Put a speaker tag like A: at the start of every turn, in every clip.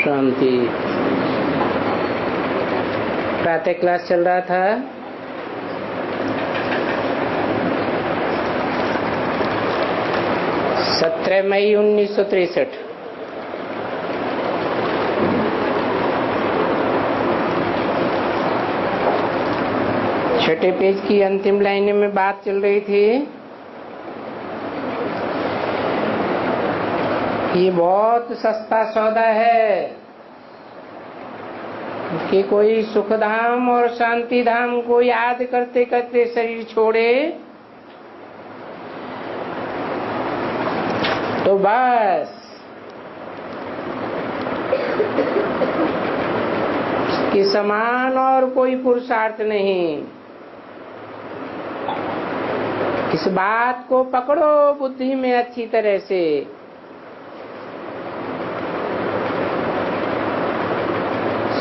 A: शांति। प्रातः क्लास चल रहा था। मई 1963। छठे पेज की अंतिम लाइन में बात चल रही थी। ये बहुत सस्ता सौदा है कि कोई सुखधाम और शांति धाम को याद करते करते शरीर छोड़े तो बस कि समान और कोई पुरुषार्थ नहीं। इस बात को पकड़ो बुद्धि में अच्छी तरह से।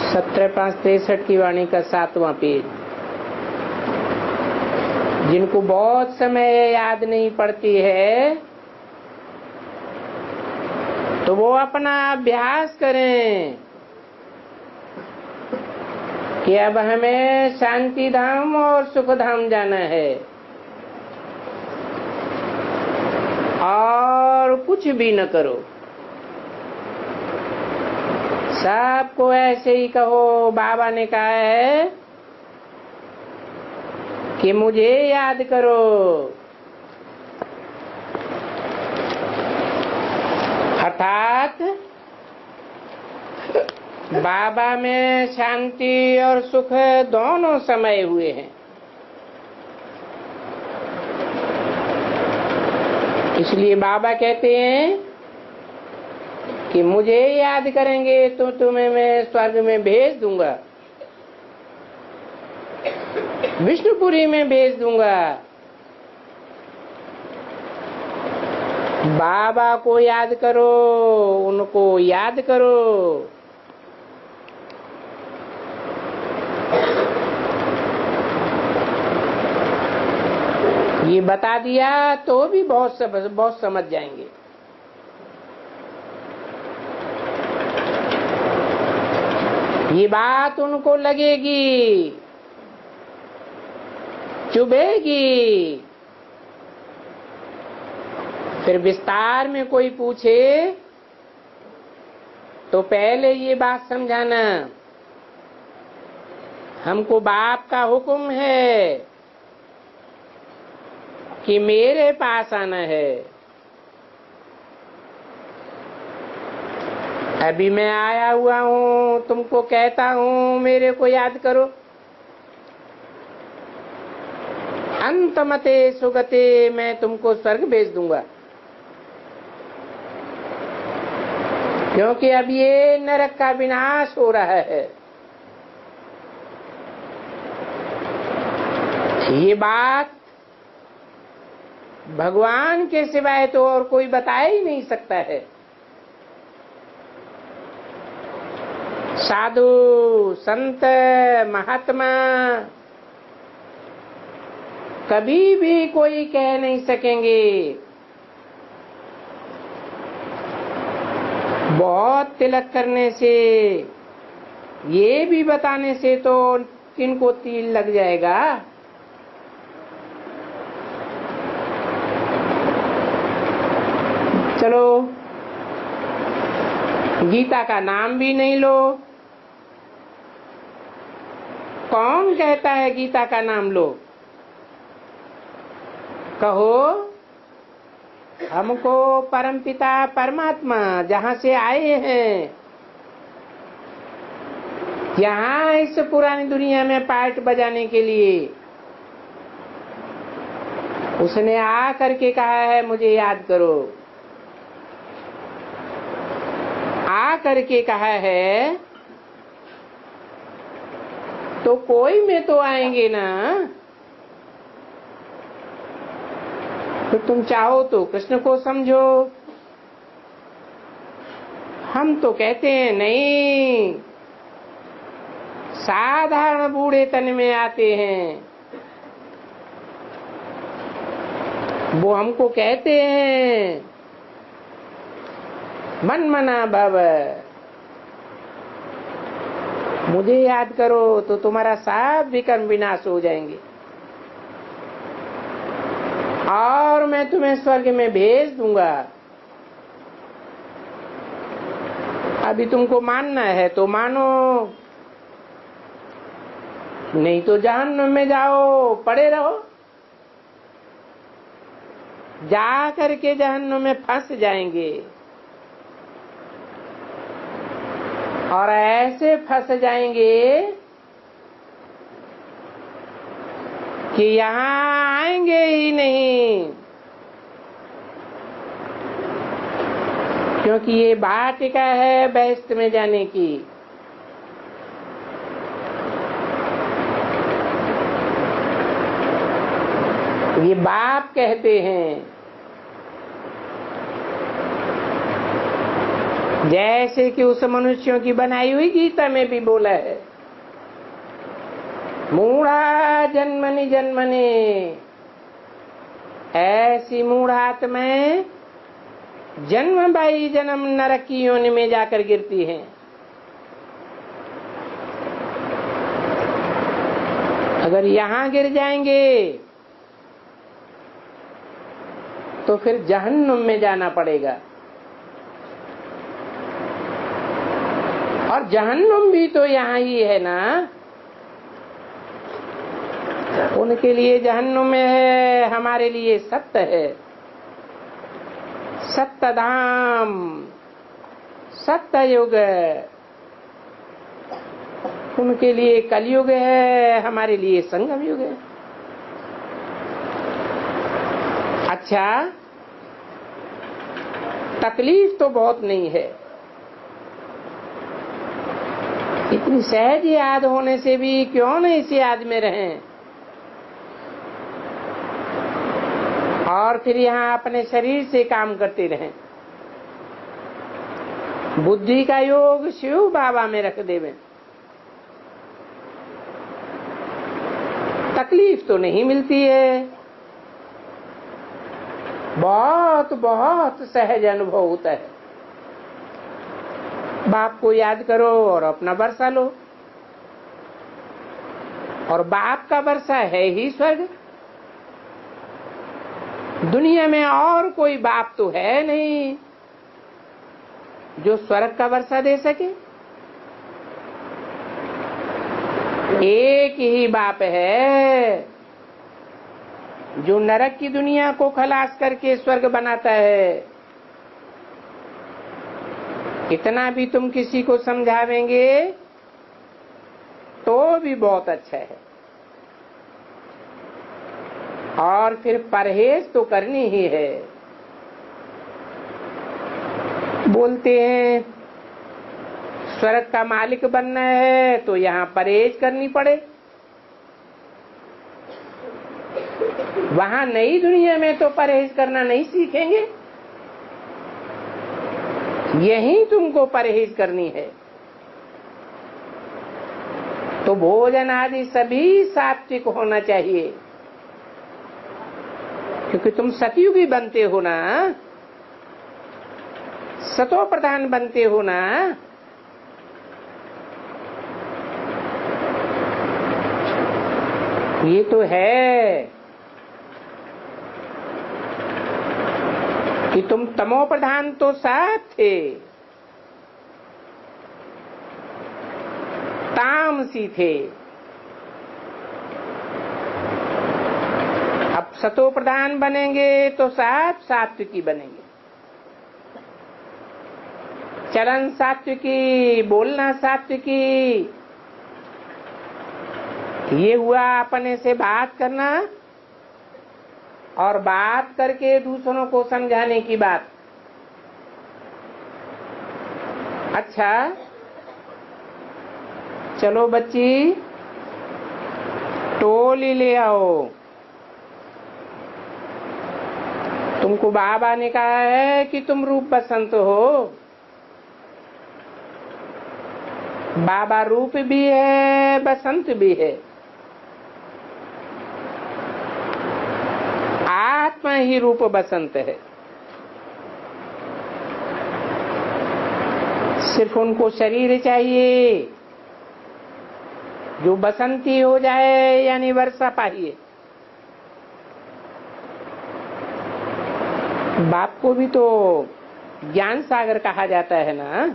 A: 17/5/63 की वाणी का 7वां पेज। जिनको बहुत समय याद नहीं पड़ती है तो वो अपना अभ्यास करें कि अब हमें शांति धाम और सुख धाम जाना है और कुछ भी न करो। सबको ऐसे ही कहो। बाबा ने कहा है कि मुझे याद करो। अर्थात बाबा में शांति और सुख दोनों समाये हुए हैं। इसलिए बाबा कहते हैं कि मुझे याद करेंगे तो तुम्हें मैं स्वर्ग में भेज दूंगा, विष्णुपुरी में भेज दूंगा। बाबा को याद करो, उनको याद करो। ये बता दिया तो भी बहुत समझ जाएंगे। ये बात उनको लगेगी, चुभेगी। फिर विस्तार में कोई पूछे तो पहले ये बात समझाना, हमको बाप का हुक्म है कि मेरे पास आना है। अभी मैं आया हुआ हूँ, तुमको कहता हूँ मेरे को याद करो। अंतमते सुगते, मैं तुमको स्वर्ग भेज दूंगा। क्योंकि अब ये नरक का विनाश हो रहा है। ये बात भगवान के सिवाय तो और कोई बता ही नहीं सकता है। साधु संत महात्मा कभी भी कोई कह नहीं सकेंगे। बहुत तिलक करने से, ये भी बताने से तो किनको तिल लग जाएगा। चलो, गीता का नाम भी नहीं लो। कौन कहता है गीता का नाम लो? कहो हमको परमपिता परमात्मा जहाँ से आए हैं, यहाँ इस पुरानी दुनिया में पार्ट बजाने के लिए, उसने आ करके कहा है मुझे याद करो। आ करके कहा है तो कोई में तो आएंगे ना। तो तुम चाहो तो कृष्ण को समझो। हम तो कहते हैं नहीं, साधारण बूढ़े तन में आते हैं। वो हमको कहते हैं मन मना भव, मुझे याद करो तो तुम्हारा सब विकर्म विनाश हो जाएंगे और मैं तुम्हें स्वर्ग में भेज दूंगा। अभी तुमको मानना है तो मानो, नहीं तो जहन्नुम में जाओ, पड़े रहो। जा करके जहन्नुम में फंस जाएंगे और ऐसे फंस जाएंगे कि यहाँ आएंगे ही नहीं, क्योंकि ये वाटिका है बेहेश्त में जाने की। ये बाप कहते हैं, जैसे कि उस मनुष्यों की बनाई हुई गीता में भी बोला है, मूढ़ा जन्मनि जन्मने, ऐसी मूढ़ात्माएं जन्म बाई जन्म नरक की योनि में जाकर गिरती हैं। अगर यहां गिर जाएंगे तो फिर जहन्नुम में जाना पड़ेगा, और जहन्नुम भी तो यहाँ ही है ना। उनके लिए जहन्नुम में है, हमारे लिए सत्य है, सत्य धाम, सत्य युग। उनके लिए कलयुग है, हमारे लिए संगम युग है। अच्छा, तकलीफ तो बहुत नहीं है, इतनी सहज याद होने से भी क्यों न इस याद में रहें और फिर यहाँ अपने शरीर से काम करते रहें। बुद्धि का योग शिव बाबा में रख देवें, तकलीफ तो नहीं मिलती है, बहुत बहुत सहज अनुभव होता है। बाप को याद करो और अपना वर्षा लो, और बाप का वर्षा है ही स्वर्ग। दुनिया में और कोई बाप तो है नहीं जो स्वर्ग का वर्षा दे सके। एक ही बाप है जो नरक की दुनिया को खलास करके स्वर्ग बनाता है। इतना भी तुम किसी को समझावेंगे तो भी बहुत अच्छा है। और फिर परहेज तो करनी ही है। बोलते हैं स्वर्ग का मालिक बनना है तो यहाँ परहेज करनी पड़े, वहां नई दुनिया में तो परहेज करना नहीं सीखेंगे, यही तुमको परहेज करनी है। तो भोजन आदि सभी सात्विक होना चाहिए, क्योंकि तुम सतयुगी बनते हो ना, सतो प्रधान बनते हो ना। ये तो है कि तुम तमो प्रधान तो साथ थे, तामसी थे, अब सतो प्रधान बनेंगे तो साथ सात्विकी बनेंगे। चलन सात्विकी, बोलना सात्विकी, ये हुआ अपने से बात करना और बात करके दूसरों को समझाने की बात। अच्छा चलो बच्ची, टोली ले आओ। तुमको बाबा ने कहा है कि तुम रूप बसंत हो। बाबा रूप भी है, बसंत भी है। आत्मा ही रूप बसंत है। सिर्फ उनको शरीर चाहिए, जो बसंती हो जाए यानी वर्षा पाहिए। बाप को भी तो ज्ञान सागर कहा जाता है ना,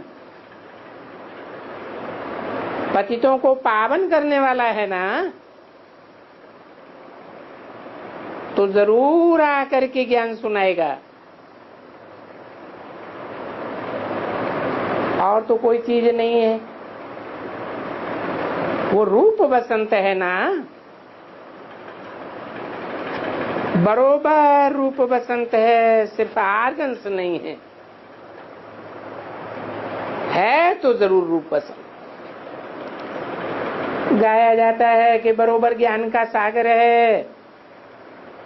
A: पतितों को पावन करने वाला है ना, तो जरूर आकर के ज्ञान सुनाएगा। और तो कोई चीज नहीं है, वो रूप बसंत है ना, बरोबर रूप बसंत है, सिर्फ आर्गन्स नहीं है तो जरूर रूप बसंत। गाया जाता है कि बरोबर ज्ञान का सागर है,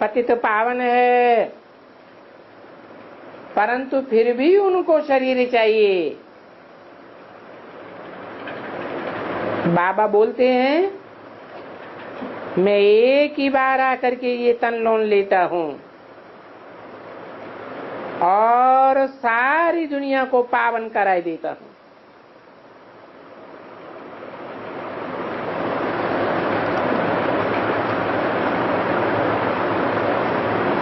A: पतित पावन है, परंतु फिर भी उनको शरीर चाहिए। बाबा बोलते हैं मैं एक ही बार आकर के ये तन लोन लेता हूं और सारी दुनिया को पावन कराई देता हूं।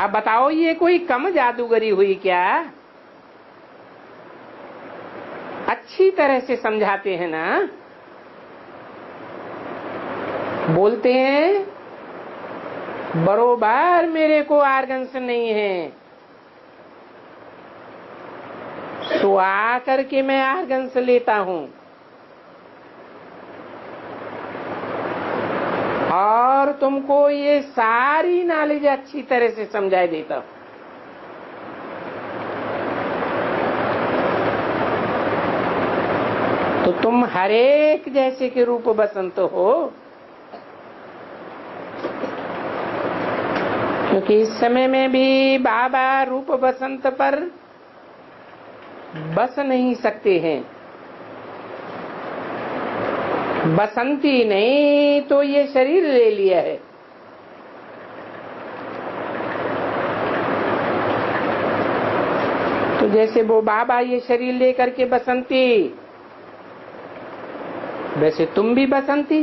A: अब बताओ ये कोई कम जादूगरी हुई क्या? अच्छी तरह से समझाते हैं ना, बोलते हैं बरोबर मेरे को आर्गन्स नहीं है, तो आकर के मैं आर्गन्स लेता हूं और तुमको ये सारी नॉलेज अच्छी तरह से समझाई देता हूं। तो तुम हरेक जैसे के रूप बसंत हो, क्योंकि इस समय में भी बाबा रूप बसंत पर बस नहीं सकते हैं। बसंती नहीं तो ये शरीर ले लिया है। तो जैसे वो बाबा ये शरीर लेकर के बसंती, वैसे तुम भी बसंती।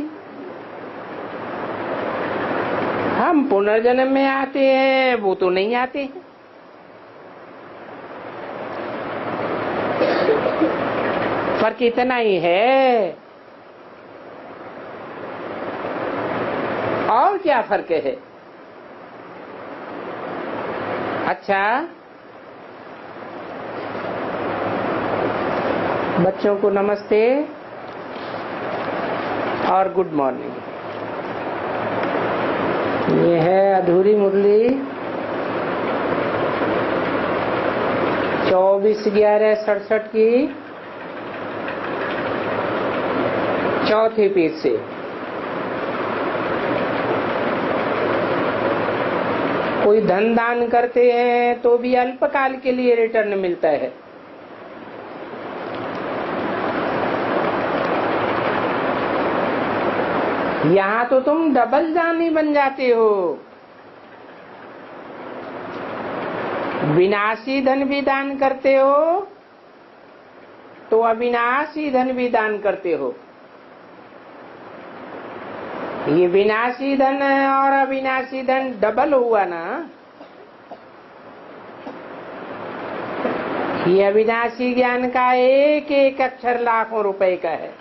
A: हम पुनर्जन्म में आते हैं, वो तो नहीं आते हैं। फर्क इतना ही है, और क्या फर्क है? अच्छा, बच्चों को नमस्ते और गुड मॉर्निंग। ये है अधूरी मुरली 24/11/67 की चौथी पीठ से। कोई धन दान करते हैं तो भी अल्पकाल के लिए रिटर्न मिलता है। यहाँ तो तुम डबल दानी बन जाते हो। विनाशी धन भी दान करते हो तो अविनाशी धन भी दान करते हो। ये विनाशी धन और अविनाशी धन डबल हुआ ना। ये अविनाशी ज्ञान का एक एक अक्षर लाखों रुपए का है।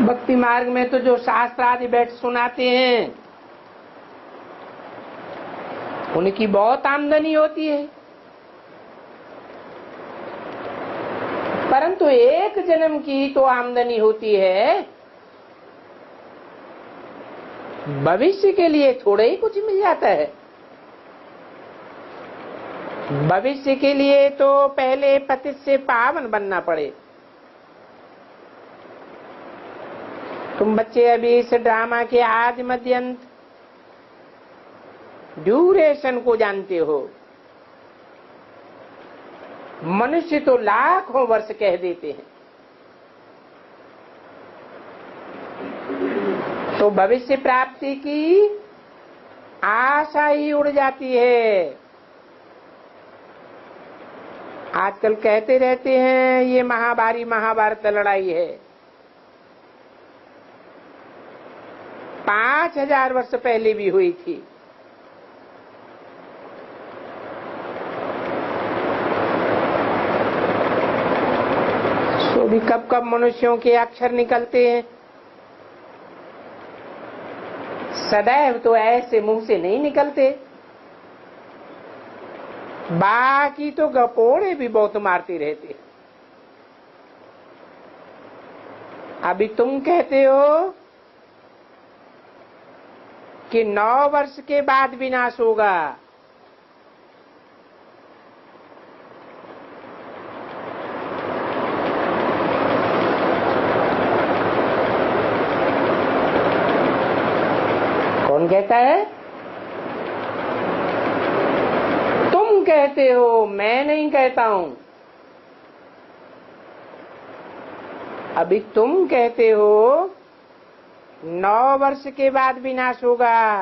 A: भक्ति मार्ग में तो जो शास्त्र आदि बैठ सुनाते हैं उनकी बहुत आमदनी होती है, परंतु एक जन्म की तो आमदनी होती है, भविष्य के लिए थोड़ा ही कुछ मिल जाता है। भविष्य के लिए तो पहले पतित से पावन बनना पड़े। तुम बच्चे अभी इस ड्रामा के आदि मध्य अंत ड्यूरेशन को जानते हो। मनुष्य तो लाखों वर्ष कह देते हैं, तो भविष्य प्राप्ति की आशा ही उड़ जाती है। आजकल कहते रहते हैं ये महाभारी महाभारत लड़ाई है। 5000 वर्ष पहले भी हुई थी। तो भी कब कब मनुष्यों के अक्षर निकलते हैं, सदैव तो ऐसे मुंह से नहीं निकलते। बाकी तो गपोड़े भी बहुत मारते रहते। अभी तुम कहते हो कि 9 वर्ष के बाद विनाश होगा। कौन कहता है? तुम कहते हो, मैं नहीं कहता हूं। अभी तुम कहते हो 9 वर्ष के बाद विनाश होगा,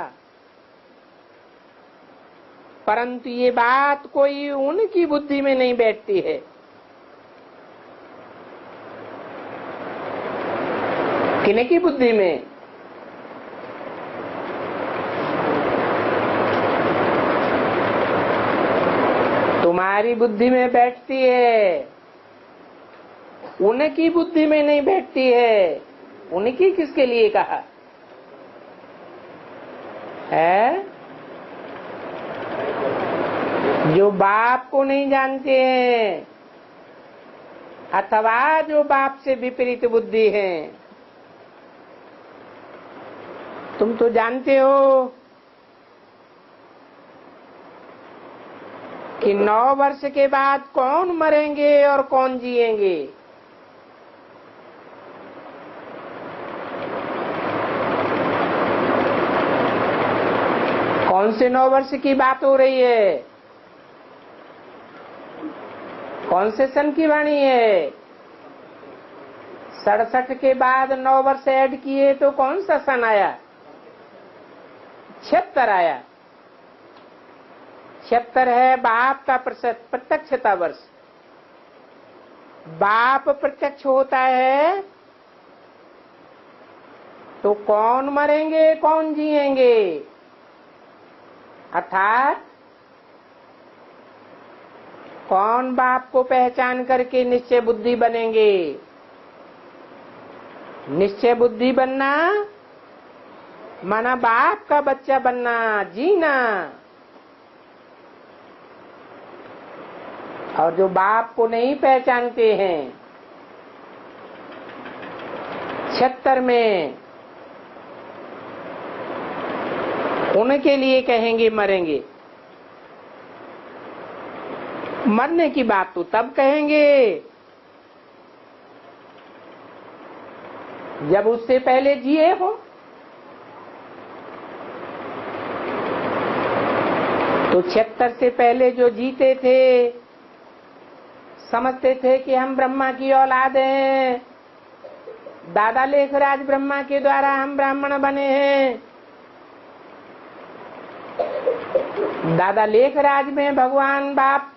A: परंतु ये बात कोई उनकी बुद्धि में नहीं बैठती है। किनकी बुद्धि में? तुम्हारी बुद्धि में बैठती है, उनकी बुद्धि में नहीं बैठती है। उनकी किसके लिए कहा है? जो बाप को नहीं जानते हैं अथवा जो बाप से विपरीत बुद्धि है। तुम तो जानते हो कि 9 वर्ष के बाद कौन मरेंगे और कौन जिएंगे। कौन से 9 वर्ष की बात हो रही है? कौन से सन की वाणी है? 67 के बाद 9 वर्ष ऐड किए तो कौन सा सन आया? 76 आया। 76 है बाप का प्रत्यक्षता वर्ष। बाप प्रत्यक्ष होता है तो कौन मरेंगे कौन जिएंगे, अर्थात कौन बाप को पहचान करके निश्चय बुद्धि बनेंगे। निश्चय बुद्धि बनना माना बाप का बच्चा बनना, जीना। और जो बाप को नहीं पहचानते हैं 76 में, उनके लिए कहेंगे मरेंगे। मरने की बात तो तब कहेंगे जब उससे पहले जिए हो। तो 76 से पहले जो जीते थे समझते थे कि हम ब्रह्मा की औलाद हैं, दादा लेखराज ब्रह्मा के द्वारा हम ब्राह्मण बने हैं। दादा लेखराज में भगवान बाप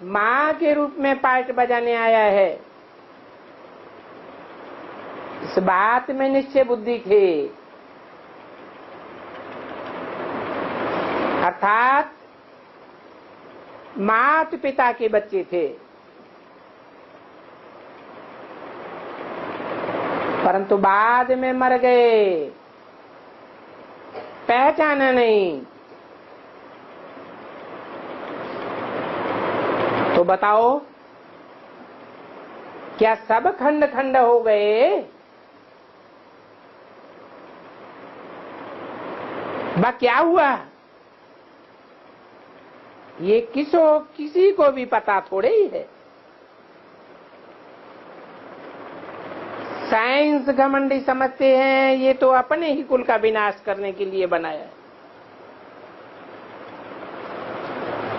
A: माँ के रूप में पार्ट बजाने आया है। इस बात में निश्चय बुद्धि थे, अर्थात मात पिता के बच्चे थे। परंतु बाद में मर गए, पहचाना नहीं। तो बताओ क्या सब खंड खंड हो गए? बा क्या हुआ ये किसी को भी पता थोड़े ही है। साइंस घमंडी समझते हैं ये तो अपने ही कुल का विनाश करने के लिए बनाया है।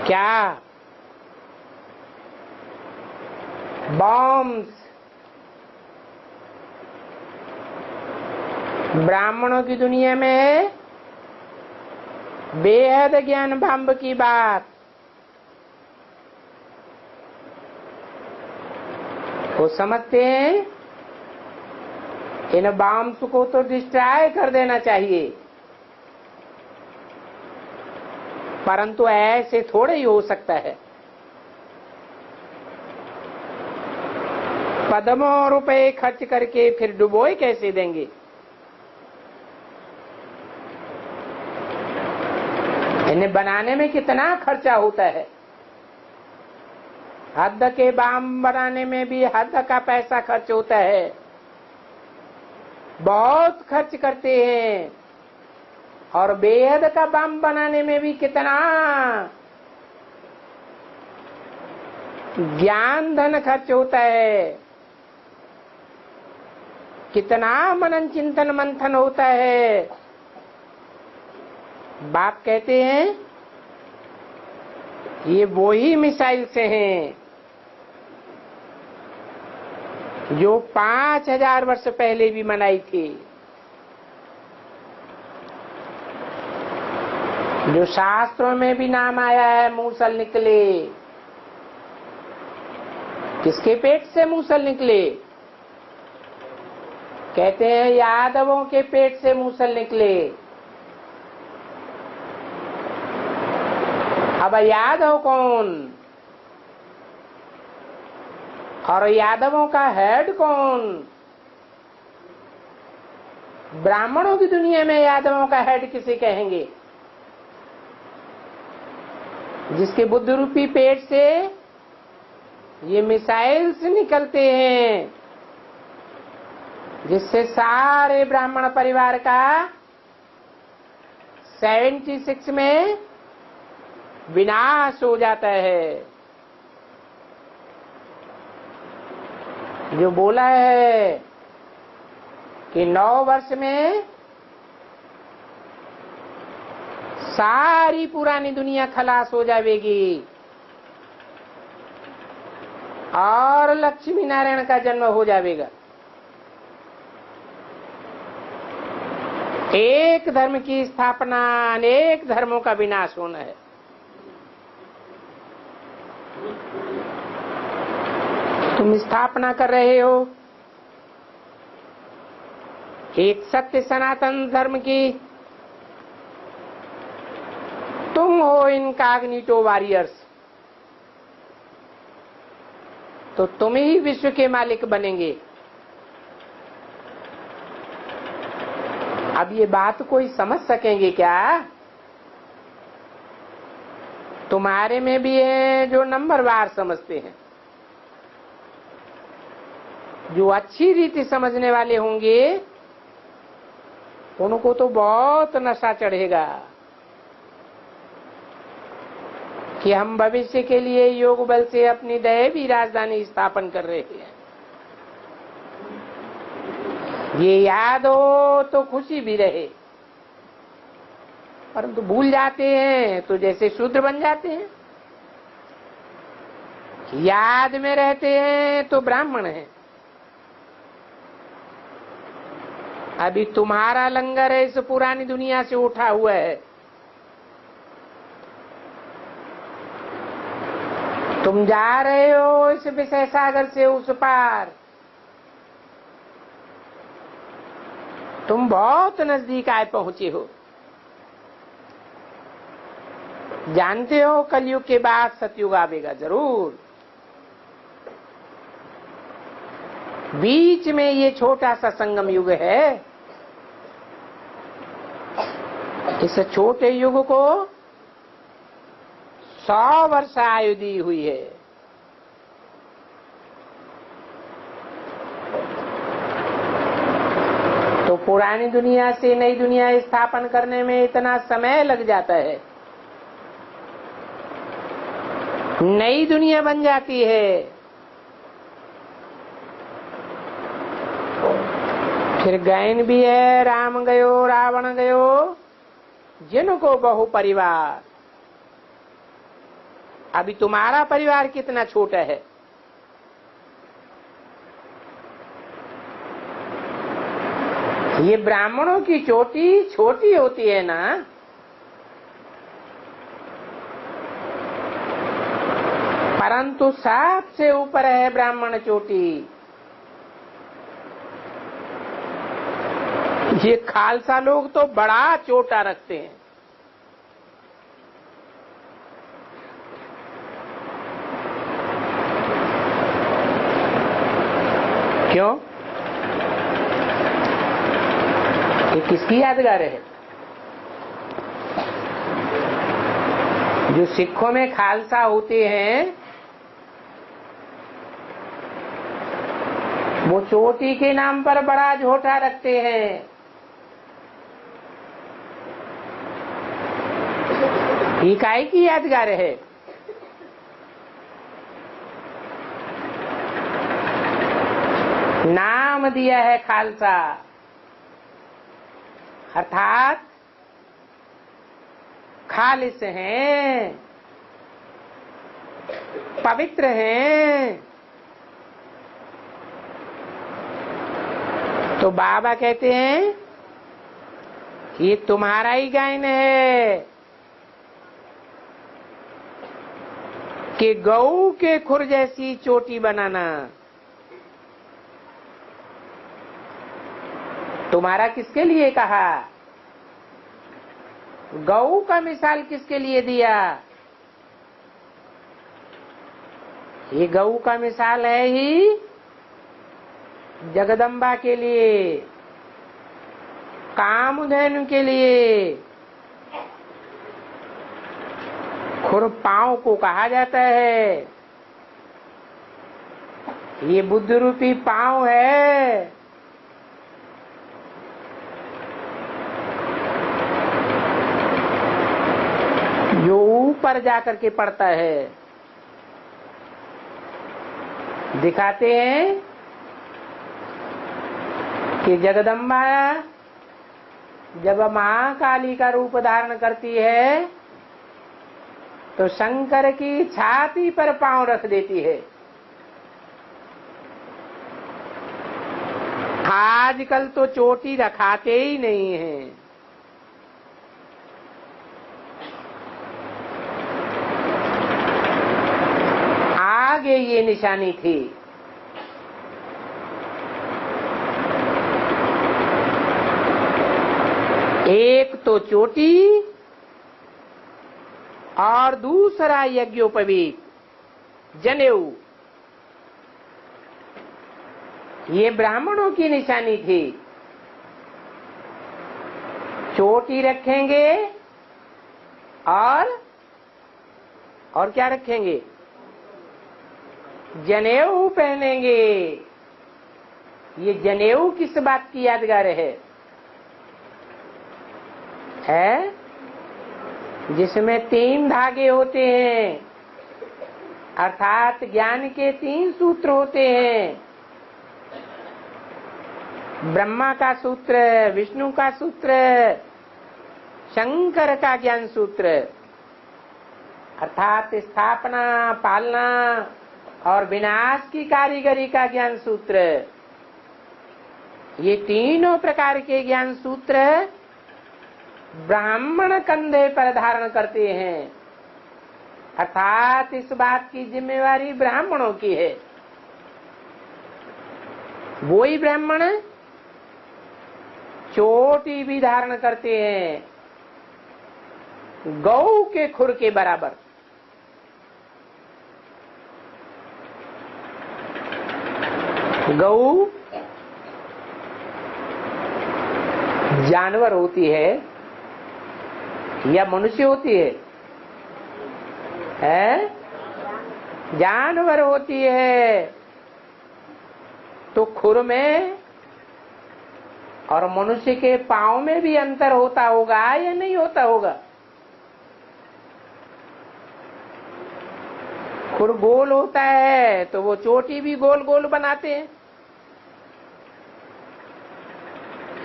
A: क्या बॉम्ब्स ब्राह्मणों की दुनिया में है, बेहद ज्ञान भंग की बात। वो समझते हैं इन बॉम्ब्स को तो डिस्ट्रॉय कर देना चाहिए, परंतु ऐसे थोड़े ही हो सकता है। पद्मों रुपए खर्च करके फिर डुबोए कैसे देंगे? इन्हें बनाने में कितना खर्चा होता है। हद के बम बनाने में भी हद का पैसा खर्च होता है, बहुत खर्च करते हैं। और बेहद का बम बनाने में भी कितना ज्ञान धन खर्च होता है, कितना मनन चिंतन मंथन होता है। बाप कहते हैं ये वो ही मिसाइल से हैं जो 5000 वर्ष पहले भी बनाई थी, जो शास्त्रों में भी नाम आया है। मूसल निकले, किसके पेट से मूसल निकले? कहते हैं यादवों के पेट से मूसल निकले। अब यादव कौन और यादवों का हेड कौन? ब्राह्मणों की दुनिया में यादवों का हेड किसे कहेंगे? जिसके बुद्ध रूपी पेट से ये मिसाइल्स निकलते हैं, जिससे सारे ब्राह्मण परिवार का 76 में विनाश हो जाता है। जो बोला है कि 9 वर्ष में सारी पुरानी दुनिया खलास हो जाएगी और लक्ष्मी नारायण का जन्म हो जाएगा। एक धर्म की स्थापना, अनेक धर्मों का विनाश होना है। तुम स्थापना कर रहे हो एक सत्य सनातन धर्म की। तुम हो इनकॉग्निटो वॉरियर्स, तो तुम ही विश्व के मालिक बनेंगे। अब ये बात कोई समझ सकेंगे क्या? तुम्हारे में भी है जो नंबरवार समझते हैं, जो अच्छी रीति समझने वाले होंगे उनको तो बहुत नशा चढ़ेगा कि हम भविष्य के लिए योग बल से अपनी दैवी राजधानी स्थापन कर रहे हैं। ये याद हो तो खुशी भी रहे, परंतु भूल जाते हैं तो जैसे शूद्र बन जाते हैं। याद में रहते हैं तो ब्राह्मण हैं। अभी तुम्हारा लंगर है इस पुरानी दुनिया से उठा हुआ है। तुम जा रहे हो इस विषय सागर से उस पार। तुम बहुत नजदीक आए पहुंचे हो। जानते हो कलयुग के बाद सतयुग आवेगा जरूर। बीच में ये छोटा सा संगम युग है। इस छोटे युग को 100 वर्ष आयु दी हुई है। तो पुरानी दुनिया से नई दुनिया स्थापन करने में इतना समय लग जाता है। नई दुनिया बन जाती है, फिर गैन भी है। राम गयो रावण गयो जिनको बहु परिवार। अभी तुम्हारा परिवार कितना छोटा है। ये ब्राह्मणों की चोटी छोटी होती है ना, परंतु सबसे ऊपर है ब्राह्मण चोटी। ये खालसा लोग तो बड़ा चोटा रखते हैं। क्यों? ये किसकी यादगार है? जो सिखों में खालसा होते हैं वो चोटी के नाम पर बड़ा झोटा रखते हैं। इकाई की यादगार है। नाम दिया है खालसा, अर्थात खालिस हैं, पवित्र हैं। तो बाबा कहते हैं ये तुम्हारा ही गायन है कि गऊ के खुर जैसी चोटी बनाना। तुम्हारा किसके लिए कहा? गऊ का मिसाल किसके लिए दिया? ये गऊ का मिसाल है ही जगदम्बा के लिए, कामधेनु के लिए। खुर पांव को कहा जाता है, ये बुद्ध रूपी पांव है। जो ऊपर जाकर के पड़ता है। दिखाते हैं कि जगदम्बा जब महाकाली का रूप धारण करती है तो शंकर की छाती पर पांव रख देती है। आजकल तो चोटी रखाते ही नहीं हैं। आगे ये निशानी थी। एक तो चोटी और दूसरा यज्ञोपवीत जनेऊ, ये ब्राह्मणों की निशानी थी। चोटी रखेंगे और क्या रखेंगे? जनेऊ पहनेंगे। ये जनेऊ किस बात की यादगार है? जिसमें 3 धागे होते हैं, अर्थात ज्ञान के 3 सूत्र होते हैं। ब्रह्मा का सूत्र, विष्णु का सूत्र, शंकर का ज्ञान सूत्र, अर्थात स्थापना, पालना और विनाश की कारीगरी का ज्ञान सूत्र। ये तीनों प्रकार के ज्ञान सूत्र ब्राह्मण कंधे पर धारण करते हैं, अर्थात इस बात की जिम्मेवारी ब्राह्मणों की है। वही ब्राह्मण चोटी भी धारण करते हैं, गौ के खुर के बराबर। गौ जानवर होती है या मनुष्य होती है? जानवर होती है। तो खुर में और मनुष्य के पांव में भी अंतर होता होगा या नहीं होता होगा? खुर गोल होता है तो वो चोटी भी गोल गोल बनाते हैं।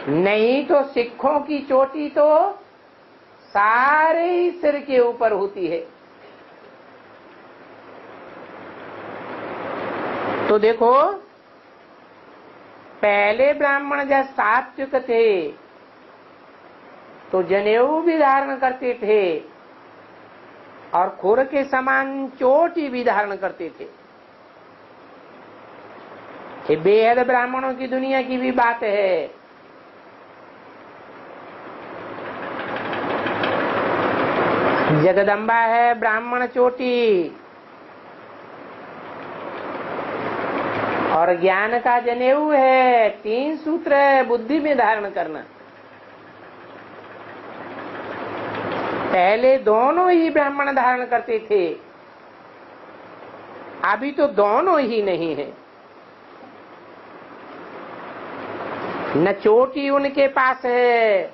A: नहीं तो सिखों की चोटी तो सारे ही सिर के ऊपर होती है। तो देखो, पहले ब्राह्मण जब सात्विक थे तो जनेऊ भी धारण करते थे और खुर के समान चोटी भी धारण करते थे। ये बेहद ब्राह्मणों की दुनिया की भी बात है। जगदम्बा है ब्राह्मण चोटी, और ज्ञान का जनेऊ है, 3 सूत्र है बुद्धि में धारण करना। पहले दोनों ही ब्राह्मण धारण करते थे, अभी तो दोनों ही नहीं है। न चोटी उनके पास है,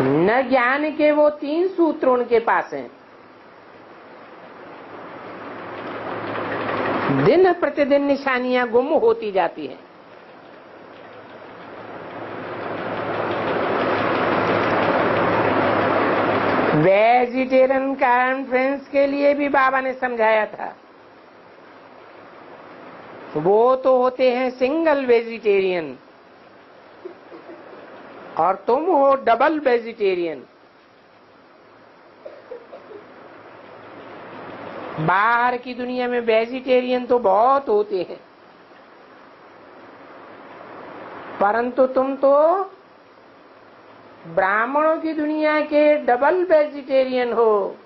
A: न ज्ञान के वो 3 सूत्र उनके पास हैं। दिन प्रतिदिन निशानियां गुम होती जाती हैं। वेजिटेरियन कॉन्फ्रेंस के लिए भी बाबा ने समझाया था, वो तो होते हैं सिंगल वेजिटेरियन और तुम हो डबल वेजिटेरियन। बाहर की दुनिया में वेजिटेरियन तो बहुत होते हैं, परंतु तुम तो ब्राह्मणों की दुनिया के डबल वेजिटेरियन हो।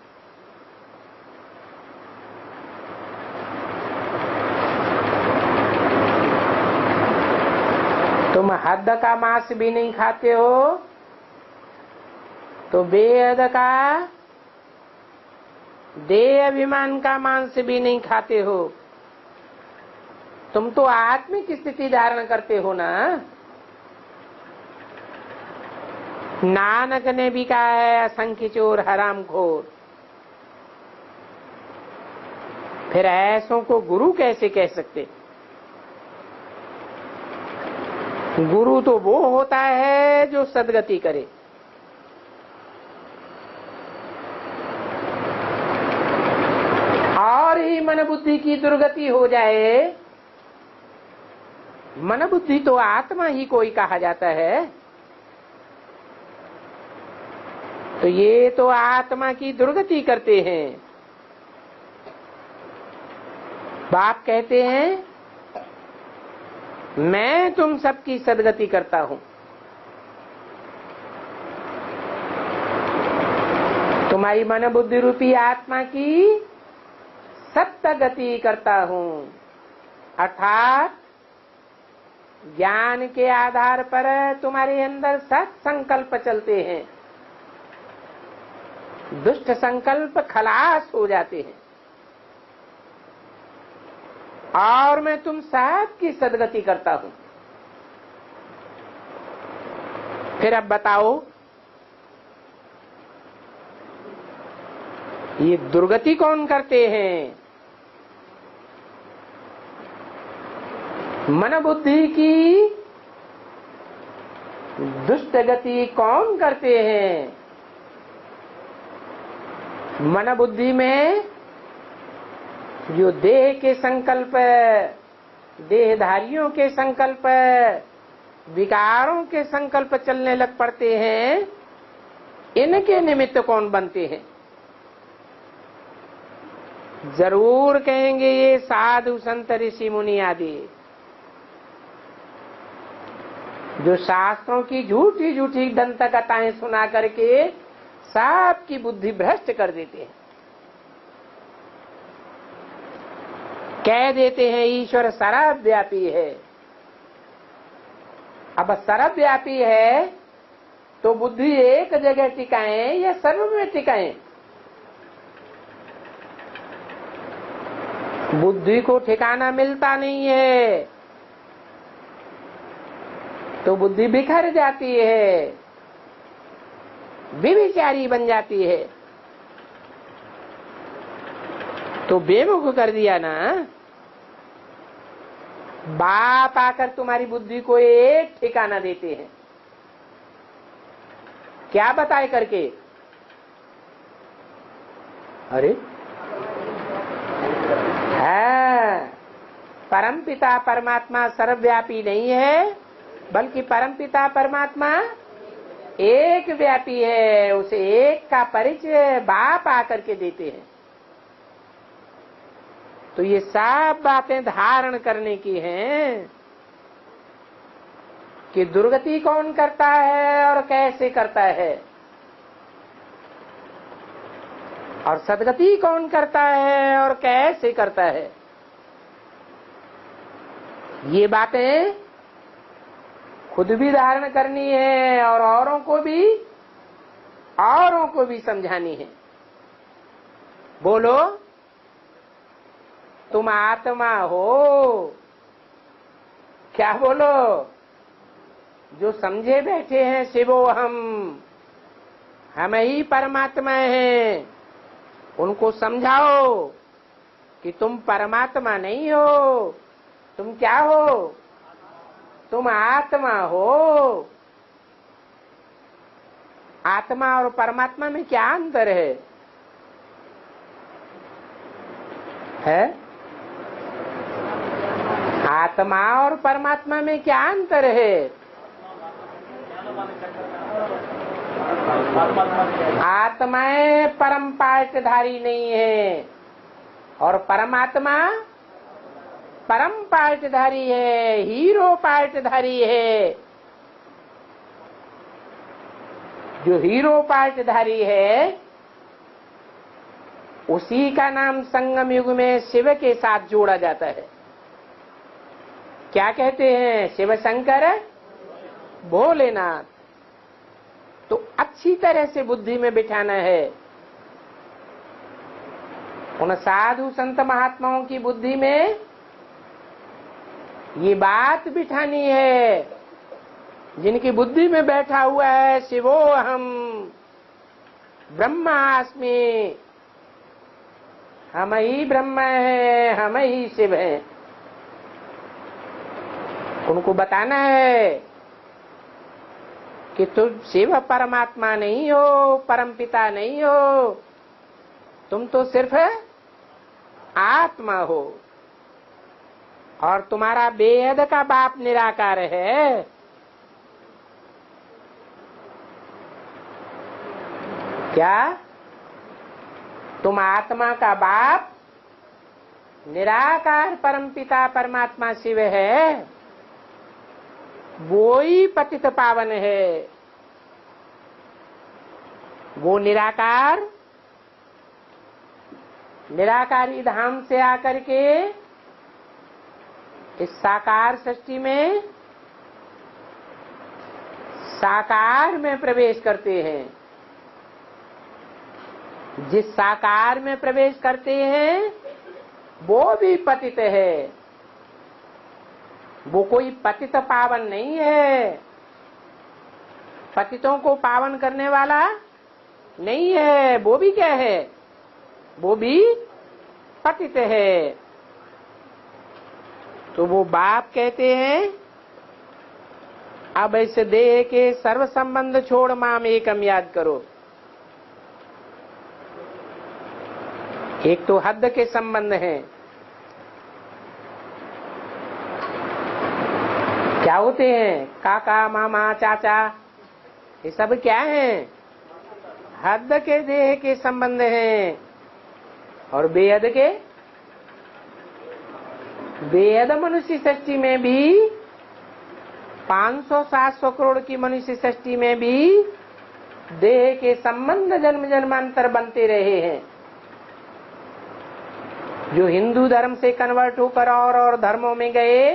A: तुम हद का मांस भी नहीं खाते हो, तो बेहद का देह अभिमान का मांस भी नहीं खाते हो। तुम तो आत्मिक स्थिति धारण करते हो ना। नानक ने भी कहा है असंख्य चोर हरामखोर। फिर ऐसों को गुरु कैसे कह सकते? गुरु तो वो होता है जो सद्गति करे। और ही मन बुद्धि की दुर्गति हो जाए, मन बुद्धि तो आत्मा ही कोई कहा जाता है, तो ये तो आत्मा की दुर्गति करते हैं। बाप कहते हैं मैं तुम सबकी सद्गति करता हूं। तुम्हारी मन बुद्धि रूपी आत्मा की सत्य गति करता हूं, अर्थात ज्ञान के आधार पर तुम्हारे अंदर सत संकल्प चलते हैं, दुष्ट संकल्प खलास हो जाते हैं, और मैं तुम सबकी सद्गति करता हूं। फिर अब बताओ, ये दुर्गति कौन करते हैं? मन बुद्धि की दुष्ट गति कौन करते हैं? मन बुद्धि में जो देह के संकल्प, देहधारियों के संकल्प, विकारों के संकल्प चलने लग पड़ते हैं, इनके निमित्त कौन बनते हैं? जरूर कहेंगे ये साधु संत ऋषि मुनि आदि, जो शास्त्रों की झूठी झूठी दंत कथाएं सुना करके सबकी बुद्धि भ्रष्ट कर देते हैं। कह देते हैं ईश्वर सर्वव्यापी है। अब सर्वव्यापी है तो बुद्धि एक जगह टिकाएं या सर्व में टिकाएं? बुद्धि को ठिकाना मिलता नहीं है, तो बुद्धि बिखर जाती है, विविचारी बन जाती है। तो बेमुख कर दिया ना। बाप आकर तुम्हारी बुद्धि को एक ठिकाना देते हैं, क्या बताए करके? अरे है, परमपिता परमात्मा सर्वव्यापी नहीं है, बल्कि परमपिता परमात्मा एक व्यापी है। उसे एक का परिचय बाप आकर के देते हैं। तो ये सब बातें धारण करने की हैं। कि दुर्गति कौन करता है और कैसे करता है, और सदगति कौन करता है और कैसे करता है। ये बातें खुद भी धारण करनी है और औरों को भी समझानी है। बोलो, तुम आत्मा हो। क्या बोलो? जो समझे बैठे हैं शिवो हम ही परमात्मा हैं, उनको समझाओ कि तुम परमात्मा नहीं हो, तुम क्या हो? तुम आत्मा हो। आत्मा और परमात्मा में क्या अंतर है? आत्मा और परमात्मा में क्या अंतर है? आत्माएं परम पाठधारी नहीं है और परमात्मा परम पाठधारी है, हीरो पाठधारी है। जो हीरो पाठधारी है उसी का नाम संगम युग में शिव के साथ जोड़ा जाता है। क्या कहते हैं? शिव शंकर भोलेनाथ। तो अच्छी तरह से बुद्धि में बिठाना है। उन साधु संत महात्माओं की बुद्धि में ये बात बिठानी है, जिनकी बुद्धि में बैठा हुआ है शिवोहम ब्रह्मास्मि, हम ही ब्रह्म हैं, हम ही शिव हैं। उनको बताना है कि तुम शिव परमात्मा नहीं हो, परमपिता नहीं हो, तुम तो सिर्फ आत्मा हो और तुम्हारा बेहद का बाप निराकार है। क्या? तुम आत्मा का बाप निराकार परमपिता परमात्मा शिव है, वो ही पतित पावन है। वो निराकारी धाम से आकर के इस साकार सृष्टि में साकार में प्रवेश करते हैं। जिस साकार में प्रवेश करते हैं वो भी पतित है, वो कोई पतित पावन नहीं है, पतितों को पावन करने वाला नहीं है। वो भी क्या है? वो भी पतित है। तो वो बाप कहते हैं, अब इस देह के सर्व संबंध छोड़ माम एकम याद करो। एक तो हद के संबंध हैं। क्या होते हैं? काका, मामा, चाचा, ये सब क्या हैं? हद के देह के संबंध हैं। और बेहद के, बेहद मनुष्य सृष्टि में भी 500-700 करोड़ की मनुष्य सृष्टि में भी देह के संबंध जन्म जन्मांतर बनते रहे हैं। जो हिंदू धर्म से कन्वर्ट होकर और धर्मों में गए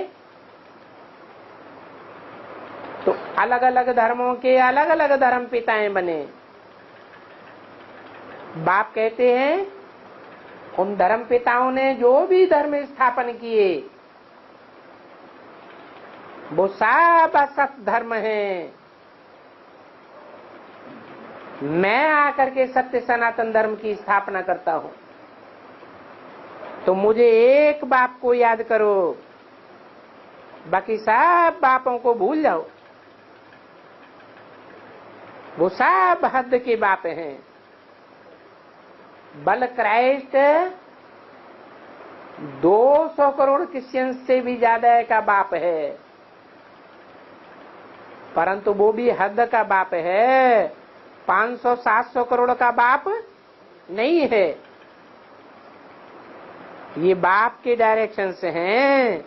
A: तो अलग अलग धर्मों के अलग अलग धर्म पिताएं बने। बाप कहते हैं उन धर्म पिताओं ने जो भी धर्म स्थापन किए वो सब असत धर्म हैं। मैं आकर के सत्य सनातन धर्म की स्थापना करता हूं। तो मुझे एक बाप को याद करो, बाकी सब बापों को भूल जाओ। वो सब हद के बाप हैं। बल क्राइस्ट 200 करोड़ क्रिश्चियन से भी ज्यादा का बाप है, परंतु वो भी हद का बाप है, 500-700 करोड़ का बाप नहीं है। ये बाप के डायरेक्शन से हैं।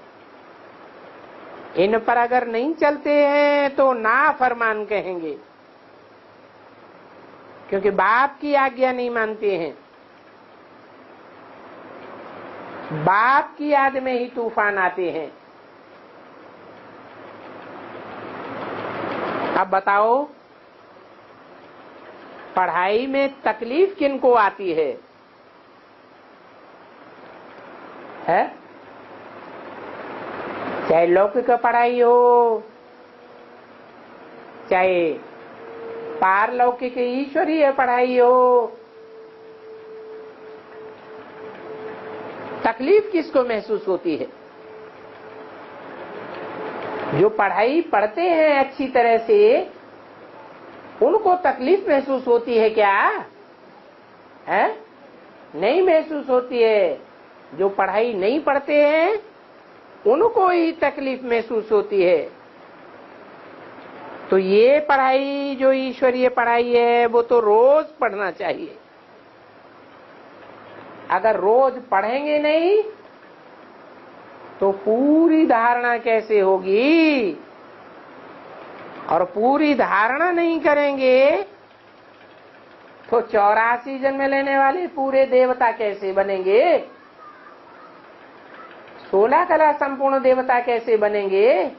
A: इन पर अगर नहीं चलते हैं तो नाफरमान कहेंगे, क्योंकि बाप की आज्ञा नहीं मानते हैं। बाप की याद में ही तूफान आते हैं। अब बताओ, पढ़ाई में तकलीफ किनको आती है? चाहे लौकिक पढ़ाई हो, चाहे पारलौकिक ईश्वरीय पढ़ाई हो, तकलीफ किसको महसूस होती है? जो पढ़ाई पढ़ते हैं अच्छी तरह से, उनको तकलीफ महसूस होती है क्या? है? नहीं महसूस होती है। जो पढ़ाई नहीं पढ़ते हैं उनको ही तकलीफ महसूस होती है। तो ये पढ़ाई जो ईश्वरीय पढ़ाई है वो तो रोज पढ़ना चाहिए। अगर रोज पढ़ेंगे नहीं तो पूरी धारणा कैसे होगी? और पूरी धारणा नहीं करेंगे तो 84 जन्म लेने वाले पूरे देवता कैसे बनेंगे? 16 कला संपूर्ण देवता कैसे बनेंगे?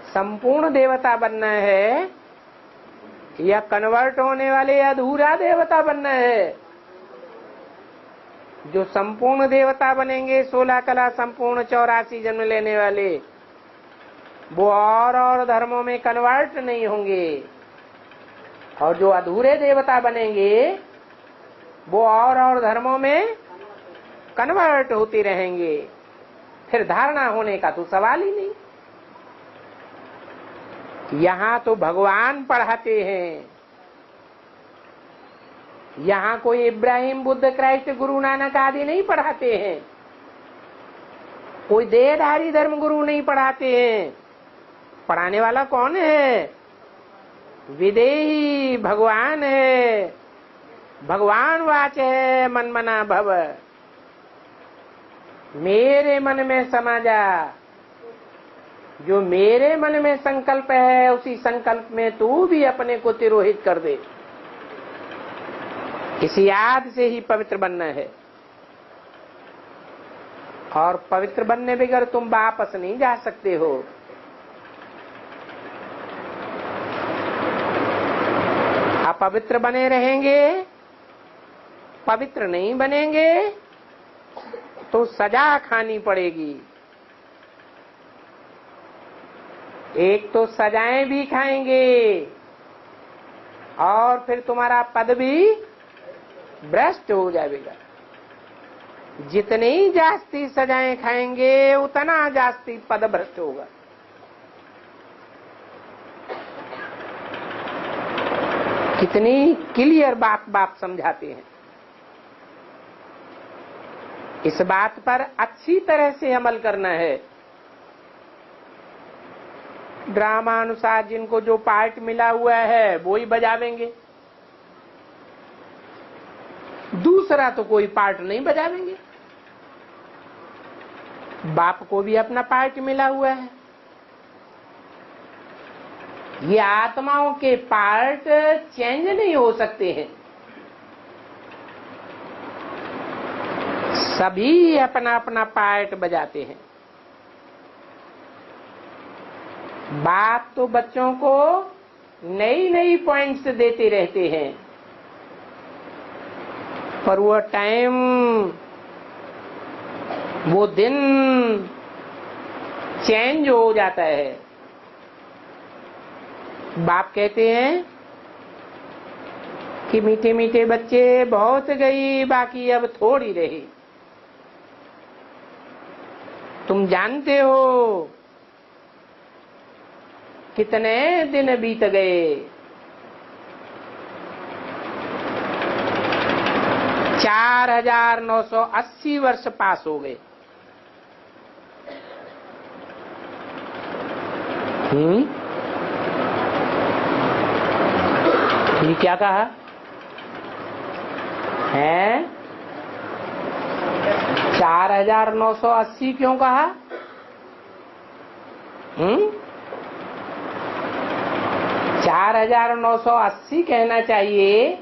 A: संपूर्ण देवता बनना है या कन्वर्ट होने वाले अधूरा देवता बनना है? जो संपूर्ण देवता बनेंगे 16 कला संपूर्ण 84 जन्म लेने वाले, वो और धर्मों में कन्वर्ट नहीं होंगे। और जो अधूरे देवता बनेंगे वो और धर्मों में कन्वर्ट होते रहेंगे। फिर धारणा होने का तो सवाल ही नहीं। यहाँ तो भगवान पढ़ाते हैं। यहाँ कोई इब्राहिम, बुद्ध, क्राइस्ट, गुरु नानक आदि नहीं पढ़ाते हैं। कोई देहधारी धर्म गुरु नहीं पढ़ाते हैं। पढ़ाने वाला कौन है? विदेही भगवान है। भगवान वाच है मन मना भव। मेरे मन में समा जा। जो मेरे मन में संकल्प है उसी संकल्प में तू भी अपने को तिरोहित कर दे। इस याद से ही पवित्र बनना है। और पवित्र बनने बगैर तुम वापस नहीं जा सकते हो। अपवित्र बने रहेंगे, पवित्र नहीं बनेंगे तो सजा खानी पड़ेगी। एक तो सजाएं भी खाएंगे और फिर तुम्हारा पद भी भ्रष्ट हो जाएगा। जितनी जास्ती सजाएं खाएंगे उतना जास्ती पद भ्रष्ट होगा। कितनी क्लियर बात समझाते हैं। इस बात पर अच्छी तरह से अमल करना है। ड्रामा अनुसार जिनको जो पार्ट मिला हुआ है वो ही बजावेंगे, दूसरा तो कोई पार्ट नहीं बजावेंगे। बाप को भी अपना पार्ट मिला हुआ है। ये आत्माओं के पार्ट चेंज नहीं हो सकते हैं। सभी अपना अपना पार्ट बजाते हैं। बाप तो बच्चों को नई नई पॉइंट्स देते रहते हैं, पर वो टाइम, वो दिन चेंज हो जाता है। बाप कहते हैं कि मीठे मीठे बच्चे बहुत गई, बाकी अब थोड़ी रही। तुम जानते हो कितने दिन बीत गए। 4980 वर्ष पास हो गए। ये क्या कहा है? 4980 क्यों कहा? 4980 कहना चाहिए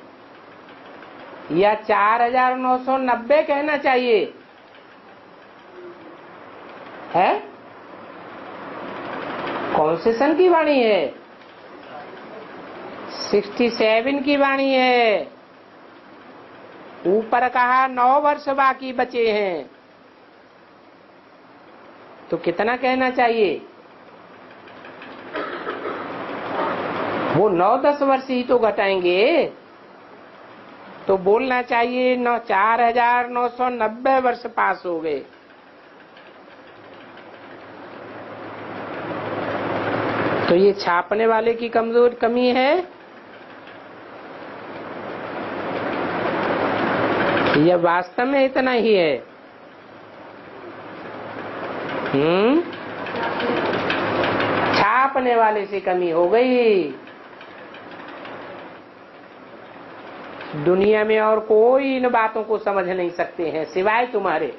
A: या 4990 कहना चाहिए? है कॉन्सेशन की वाणी है, 67 की वाणी है। ऊपर कहा 9 वर्ष बाकी बचे हैं, तो कितना कहना चाहिए? वो 9-10 वर्ष ही तो घटाएंगे, तो बोलना चाहिए 4990 वर्ष पास हो गए। तो ये छापने वाले की कमी है या वास्तव में इतना ही है? छापने वाले से कमी हो गई। दुनिया में और कोई इन बातों को समझ नहीं सकते हैं सिवाय तुम्हारे।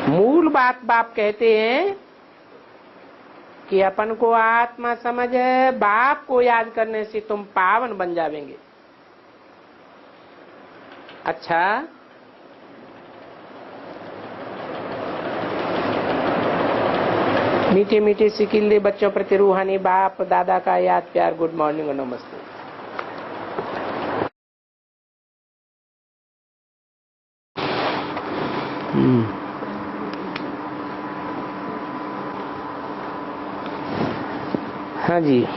A: मूल बात बाप कहते हैं कि अपन को आत्मा समझ है, बाप को याद करने से तुम पावन बन जावेंगे। अच्छा, मीठे मीठे सिकिल्ले बच्चों प्रति रूहानी बाप दादा का याद प्यार, गुड मॉर्निंग और नमस्ते। हाँ जी,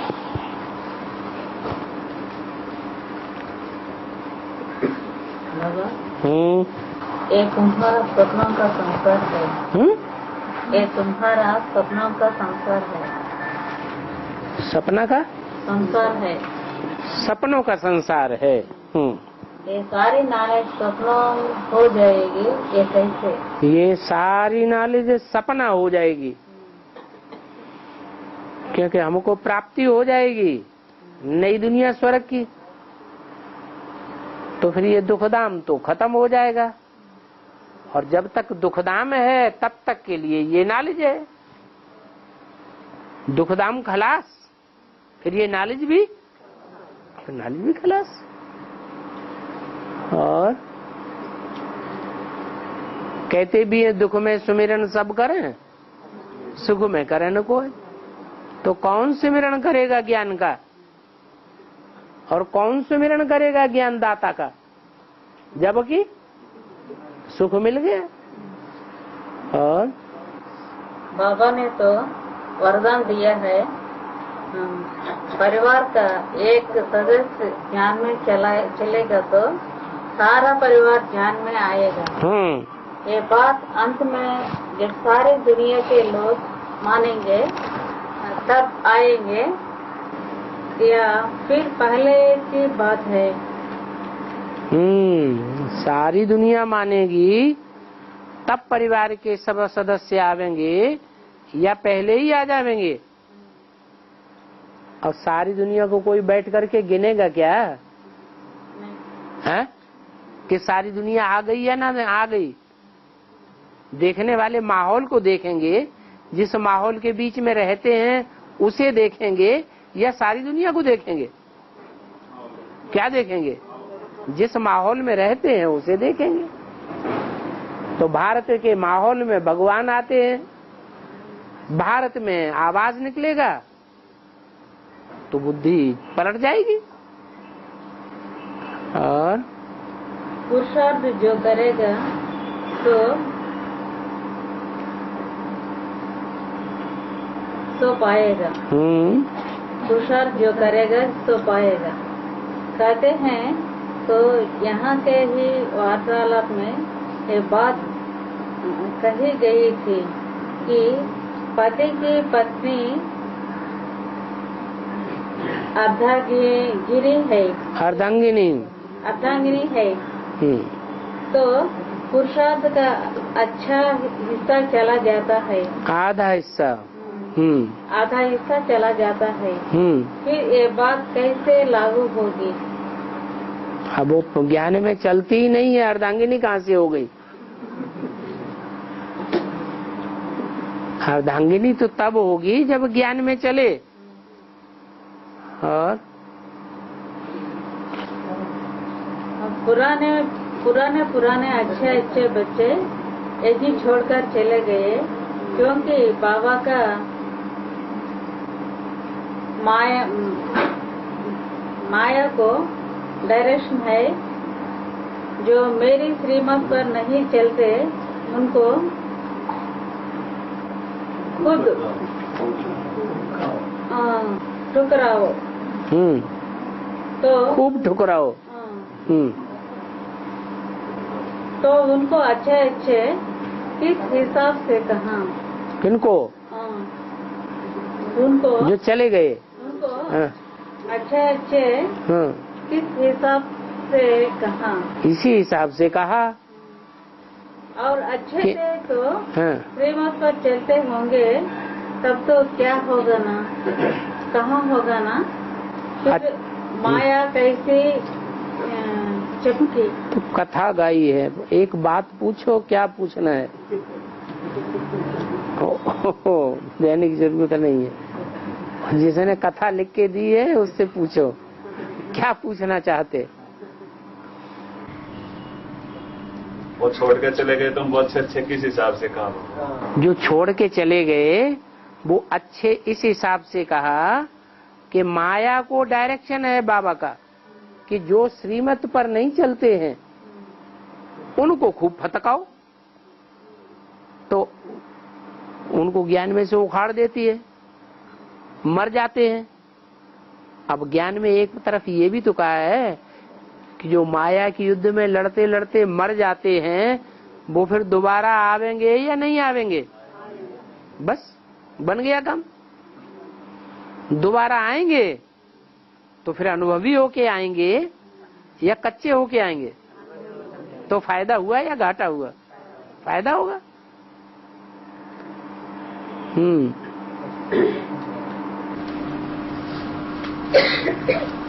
B: ये तुम्हारा सपनों का संसार है। ये तुम्हारा सपनों का संसार है।
A: सपना का
B: संसार है,
A: सपनों का संसार है।
B: ये सारी नॉलेज सपनों हो जाएगी। ये कैसे?
A: ये सारी नॉलेज सपना हो जाएगी, क्योंकि हमको प्राप्ति हो जाएगी नई दुनिया स्वर्ग की। तो फिर ये दुखधाम तो खत्म हो जाएगा, और जब तक दुखधाम है तब तक के लिए ये नॉलेज है। दुखधाम खलास, फिर ये नॉलेज भी खलास। और कहते भी है दुख में सुमिरन सब करें, सुख में करे न कोई। तो कौन सुमिरन करेगा ज्ञान का, और कौन सुमिरन करेगा ज्ञान दाता का, जबकि सुख मिल गया। और
B: बाबा ने तो वरदान दिया है, परिवार का एक सदस्य ध्यान में चलेगा तो सारा परिवार ध्यान में आएगा। ये बात अंत में जब सारी दुनिया के लोग मानेंगे तब आएंगे, या फिर पहले की बात है?
A: सारी दुनिया मानेगी तब परिवार के सब सदस्य आवेंगे, या पहले ही आ जाएंगे? और सारी दुनिया को कोई बैठ करके गिनेगा क्या? है कि सारी दुनिया आ गई या ना आ गई? देखने वाले माहौल को देखेंगे, जिस माहौल के बीच में रहते हैं उसे देखेंगे, या सारी दुनिया को देखेंगे? क्या देखेंगे? जिस माहौल में रहते हैं उसे देखेंगे। तो भारत के माहौल में भगवान आते हैं, भारत में आवाज निकलेगा तो बुद्धि पलट जाएगी। और
B: पुरुषार्थ जो करेगा तो पाएगा। पुरुषार्थ जो करेगा तो पाएगा कहते हैं। तो यहाँ के ही वार्तालाप में ये बात कही गई थी कि पति की पत्नी अर्धांगिनी है, तो पुरुषार्थ का अच्छा हिस्सा चला जाता है,
A: आधा हिस्सा
B: चला जाता है। फिर ये बात कैसे लागू होगी?
A: अब वो ज्ञान में चलती ही नहीं है, अर्धांगिनी कहाँ से हो गई? अर्धांगिनी तो तब होगी जब ज्ञान में चले। और
B: पुराने अच्छे बच्चे एजी छोड़कर चले गए, क्योंकि बाबा का माया को डायरेक्शन है। जो मेरी श्रीमत पर नहीं चलते उनको खुद ठुकराओ। तो
A: खूब ठुकराओ।
B: तो उनको अच्छे किस हिसाब से कहा?
A: किनको?
B: उनको
A: जो चले गए
B: उनको अच्छे किस हिसाब से कहा?
A: इसी हिसाब से कहा।
B: और अच्छे से तो श्रीमत पर चलते होंगे, तब तो क्या होगा ना, कहाँ होगा ना, फिर माया कैसे चपकी?
A: तो कथा गाई है, एक बात पूछो, क्या पूछना है? देने की जरूरत नहीं है, जिसने कथा लिख के दी है उससे पूछो क्या पूछना चाहते।
C: वो छोड़ के चले गए तो वो अच्छे किस हिसाब से कहा?
A: जो छोड़ के चले गए वो अच्छे इस हिसाब से कहा कि माया को डायरेक्शन है बाबा का कि जो श्रीमत पर नहीं चलते हैं उनको खूब फटकाओ, तो उनको ज्ञान में से उखाड़ देती है, मर जाते हैं। अब ज्ञान में एक तरफ ये भी तो कहा है कि जो माया की युद्ध में लड़ते लड़ते मर जाते हैं वो फिर दोबारा आवेंगे या नहीं आवेंगे? बस बन गया काम। दोबारा आएंगे तो फिर अनुभवी होके आएंगे या कच्चे होके आएंगे? तो फायदा हुआ या घाटा हुआ? फायदा होगा।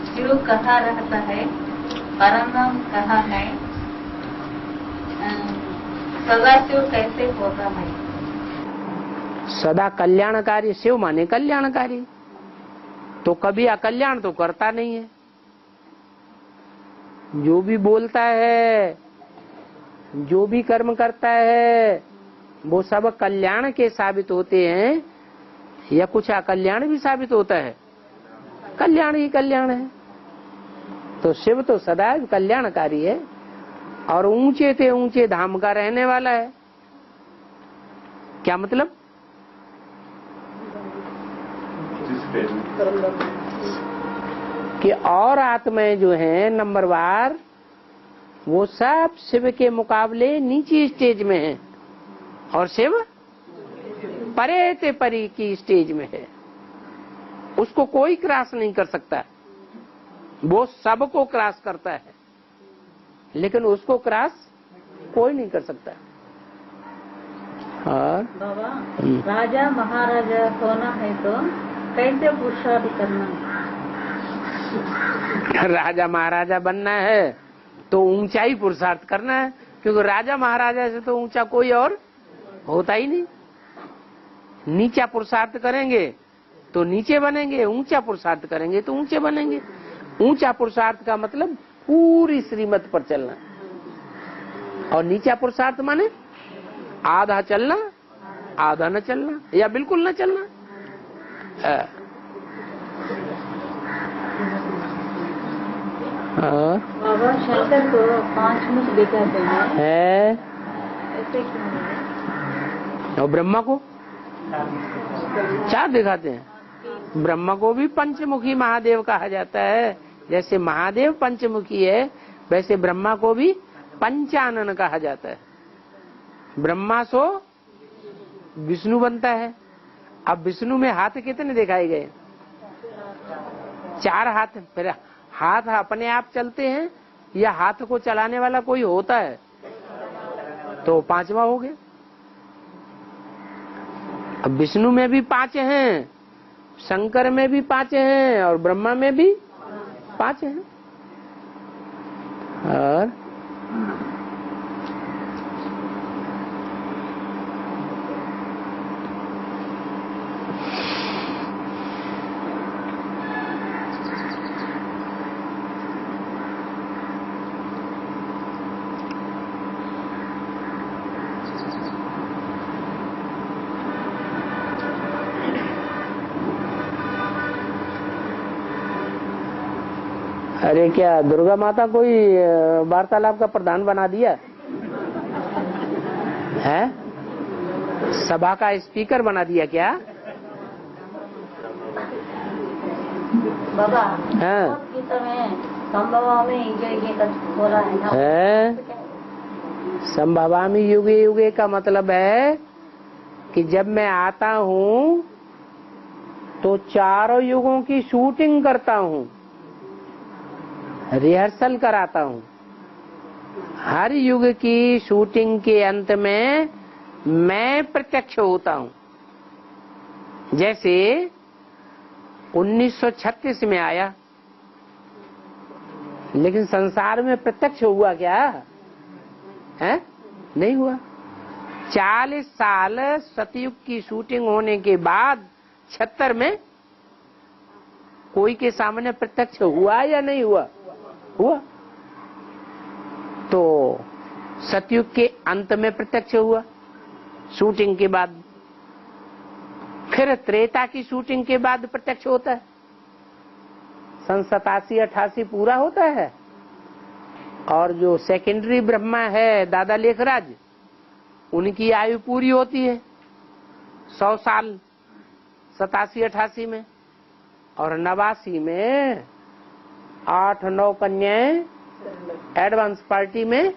B: शिव कहा रहता है, परम कहा है, सदाशिव कैसे होता है?
A: सदा कल्याणकारी शिव माने कल्याणकारी, तो कभी अकल्याण तो करता नहीं है। जो भी बोलता है, जो भी कर्म करता है, वो सब कल्याण के साबित होते हैं या कुछ अकल्याण भी साबित होता है? कल्याण ही कल्याण है। तो शिव तो सदा कल्याणकारी है और ऊंचे से ऊंचे धाम का रहने वाला है। क्या मतलब? कि और आत्माएं जो हैं नंबरवार, वो सब शिव के मुकाबले नीची स्टेज में हैं और शिव परे से परी की स्टेज में है। उसको कोई क्रॉस नहीं कर सकता, वो सबको क्रॉस करता है, लेकिन उसको क्रॉस कोई नहीं कर सकता। और
B: बाबा, राजा महाराजा होना है तो कैसे पुरुषार्थ करना?
A: राजा महाराजा बनना है तो ऊंचाई पुरुषार्थ करना है, क्योंकि राजा महाराजा से तो ऊंचा कोई और होता ही नहीं। नीचा पुरुषार्थ करेंगे तो नीचे बनेंगे, ऊंचा पुरुषार्थ करेंगे तो ऊंचे बनेंगे। ऊंचा पुरुषार्थ का मतलब पूरी श्रीमत पर चलना, और नीचा पुरुषार्थ माने आधा चलना, आधा न चलना या बिल्कुल न चलना।
B: बाबा, शंकर को 5 मुख दिखाते हैं, ऐसे क्यों?
A: और ब्रह्मा को 4 दिखाते हैं। ब्रह्मा को भी पंचमुखी महादेव कहा जाता है। जैसे महादेव पंचमुखी है, वैसे ब्रह्मा को भी पंचानन कहा जाता है। ब्रह्मा सो विष्णु बनता है। अब विष्णु में हाथ कितने दिखाए गए? 4 हाथ। फिर हाथ अपने आप चलते हैं या हाथ को चलाने वाला कोई होता है? तो 5वां हो गया। अब विष्णु में भी 5 हैं, शंकर में भी 5 हैं और ब्रह्मा में भी 5 हैं। और अरे क्या दुर्गा माता कोई वार्तालाप का प्रधान बना दिया है? सभा का स्पीकर बना दिया क्या?
B: बाबा
A: हाँ।
B: गीता में संभवामी युगे का बोला है ना,
A: संभवामी युगे युगे का मतलब है कि जब मैं आता हूँ तो चारों युगों की शूटिंग करता हूँ, रिहर्सल कराता हूँ। हर युग की शूटिंग के अंत में मैं प्रत्यक्ष होता हूँ। जैसे 1936 में आया, लेकिन संसार में प्रत्यक्ष हुआ क्या है? नहीं हुआ। 40 साल सतयुग की शूटिंग होने के बाद 76 में कोई के सामने प्रत्यक्ष हुआ या नहीं हुआ? हुआ। तो सतयुग के अंत में प्रत्यक्ष हुआ शूटिंग के बाद। फिर त्रेता की शूटिंग के बाद प्रत्यक्ष होता है। सन 87-88 पूरा होता है और जो सेकेंडरी ब्रह्मा है दादा लेखराज, उनकी आयु पूरी होती है 100 साल 87-88 में, और 89 में 8-9 कन्याएं एडवांस पार्टी में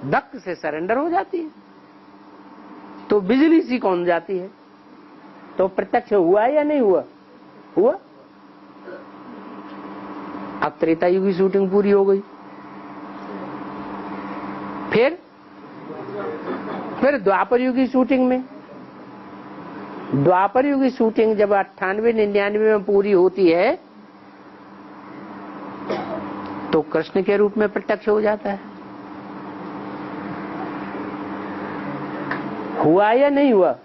A: धक्क से सरेंडर हो जाती है, तो बिजली सी कौन जाती है। तो प्रत्यक्ष हुआ या नहीं हुआ? हुआ। अब त्रेता युग की शूटिंग पूरी हो गई। फिर द्वापर युग की शूटिंग में, द्वापर युग की शूटिंग जब 98-99 में पूरी होती है तो कृष्ण के रूप में प्रत्यक्ष हो जाता है। हुआ या नहीं हुआ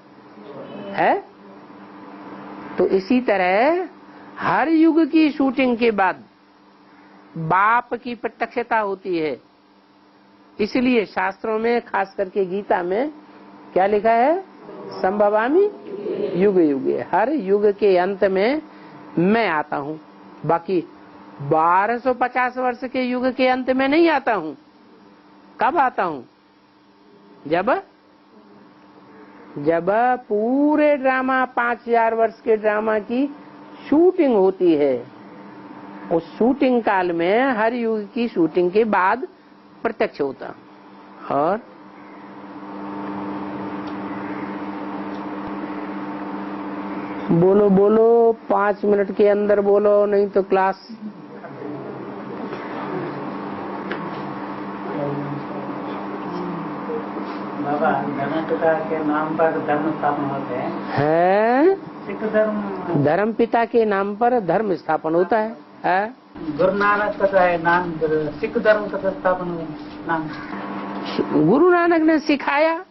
A: है? तो इसी तरह हर युग की शूटिंग के बाद बाप की प्रत्यक्षता होती है। इसलिए शास्त्रों में, खास करके गीता में क्या लिखा है? संभवामी युग युगे, हर युग के अंत में मैं आता हूँ। बाकी 1250 वर्ष के युग के अंत में नहीं आता हूँ। कब आता हूँ? जब पूरे ड्रामा 5000 वर्ष के ड्रामा की शूटिंग होती है। उस शूटिंग काल में हर युग की शूटिंग के बाद प्रत्यक्ष होता। और बोलो बोलो 5 मिनट के अंदर बोलो, नहीं तो क्लास।
D: बाबा धर्म पिता के नाम पर धर्म स्थापन होते
A: हैं।
D: सिख धर्म
A: धर्म पिता के नाम पर धर्म स्थापन होता है।
D: गुरु नानक का है नाम, सिख धर्म का स्थापन हुआ नाम।
A: गुरु नानक ने सिखाया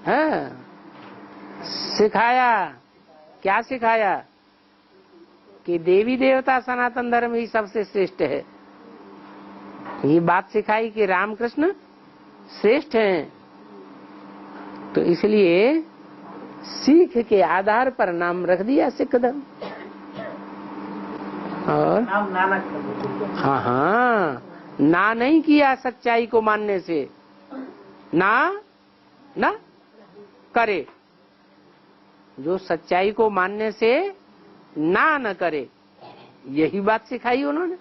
A: है। सिखाया क्या? सिखाया कि देवी देवता सनातन धर्म ही सबसे श्रेष्ठ है। ये बात सिखाई कि रामकृष्ण श्रेष्ठ हैं। तो इसलिए सीख के आधार पर नाम रख दिया सिख धर्म। और
D: नाम नानक।
A: हाँ, ना नहीं किया सच्चाई को मानने से, ना करे। जो सच्चाई को मानने से ना न करे, यही बात सिखाई उन्होंने।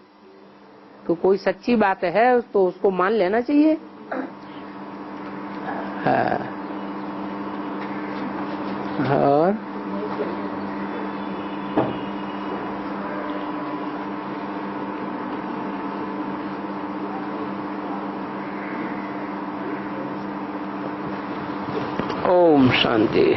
A: तो कोई सच्ची बात है तो उसको मान लेना चाहिए। और ओम शांति।